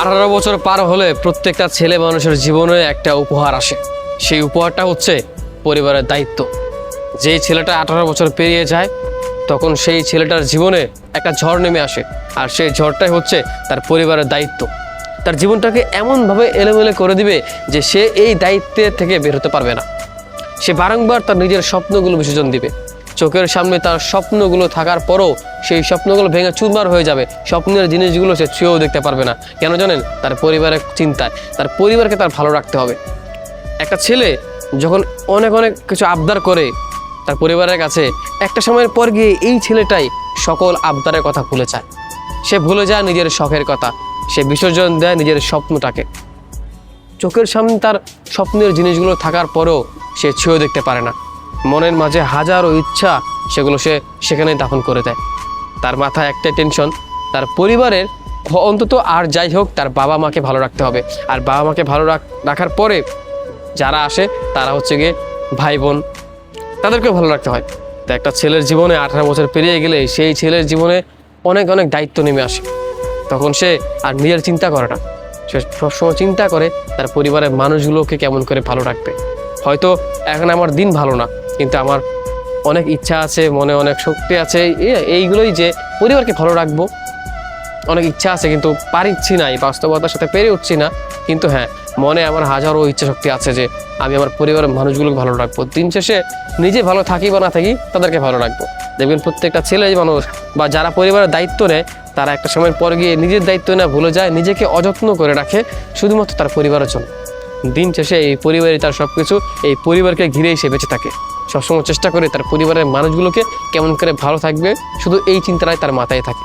18 বছর পার হলে প্রত্যেকটা ছেলে মানুষের জীবনে একটা উপহার আসে। সেই উপহারটা হচ্ছে পরিবারের দায়িত্ব। যেই ছেলেটা 18 বছর পেরিয়ে যায় তখন সেই ছেলেটার জীবনে একটা ঝড় নেমে আসে, আর সেই ঝড়টাই হচ্ছে তার পরিবারের দায়িত্ব। তার জীবনটাকে এমনভাবে এলোমেলো করে দিবে যে সে এই দায়িত্বের থেকে বের হতে পারবে না। সে বারংবার তার নিজের স্বপ্নগুলো বিসর্জন দিবে। চোখের সামনে তার স্বপ্নগুলো থাকার পরও সেই স্বপ্নগুলো ভেঙে চুরমার হয়ে যাবে। স্বপ্নের জিনিসগুলো সে ছুঁয়েও দেখতে পারবে না। কেন জানেন? তার পরিবারের চিন্তায়। তার পরিবারকে তার ভালো রাখতে হবে। একটা ছেলে যখন অনেক অনেক কিছু আবদার করে তার পরিবারের কাছে, একটা সময়ের পর গিয়ে এই ছেলেটাই সকল আবদারের কথা ভুলে যায়। সে ভুলে যায় নিজের শখের কথা, সে বিসর্জন দেয় নিজের স্বপ্নটাকে। চোখের সামনে তার স্বপ্নের জিনিসগুলো থাকার পরেও সে ছুঁয়েও দেখতে পারে না। মনের মাঝে হাজারো ইচ্ছা, সেগুলো সে সেখানেই দাফন করে দেয়। তার মাথায় একটাই টেনশন, তার পরিবারের অন্তত আর যাই হোক তার বাবা মাকে ভালো রাখতে হবে। আর বাবা মাকে ভালো রাখার পরে যারা আসে তারা হচ্ছে গিয়ে ভাই বোন, তাদেরকেও ভালো রাখতে হয়। তো একটা ছেলের জীবনে 18 বছর পেরিয়ে গেলে সেই ছেলের জীবনে অনেক অনেক দায়িত্ব নেমে আসে। তখন সে আর নিজের চিন্তা করে না, সে সবসময় চিন্তা করে তার পরিবারের মানুষগুলোকে কেমন করে ভালো রাখবে। হয়তো এখন আমার দিন ভালো না, কিন্তু আমার অনেক ইচ্ছা আছে, মনে অনেক শক্তি আছে, এইগুলোই যে পরিবারকে ভালো রাখবো। অনেক ইচ্ছা আছে কিন্তু পারছি না, এই বাস্তবতার সাথে পেরে উঠছি না। কিন্তু হ্যাঁ, মনে আমার হাজারো ইচ্ছা শক্তি আছে যে আমি আমার পরিবারের মানুষগুলোকে ভালো রাখবো। দিন শেষে নিজে ভালো থাকি বা না থাকি তাদেরকে ভালো রাখবো। দেখবেন প্রত্যেকটা ছেলে মানুষ বা যারা পরিবারের দায়িত্ব নেয় তারা একটা সময়ের পর গিয়ে নিজের দায়িত্ব না ভুলে যায়, নিজেকে অযত্ন করে রাখে শুধুমাত্র তার পরিবারের জন্য। দিন শেষে এই পরিবারই তার সব কিছু, এই পরিবারকে ঘিরেই সে বেঁচে থাকে। সবসময় চেষ্টা করে তার পরিবারের মানুষগুলোকে কেমন করে ভালো থাকবে, শুধু এই চিন্তাটাই তার মাথায় থাকে।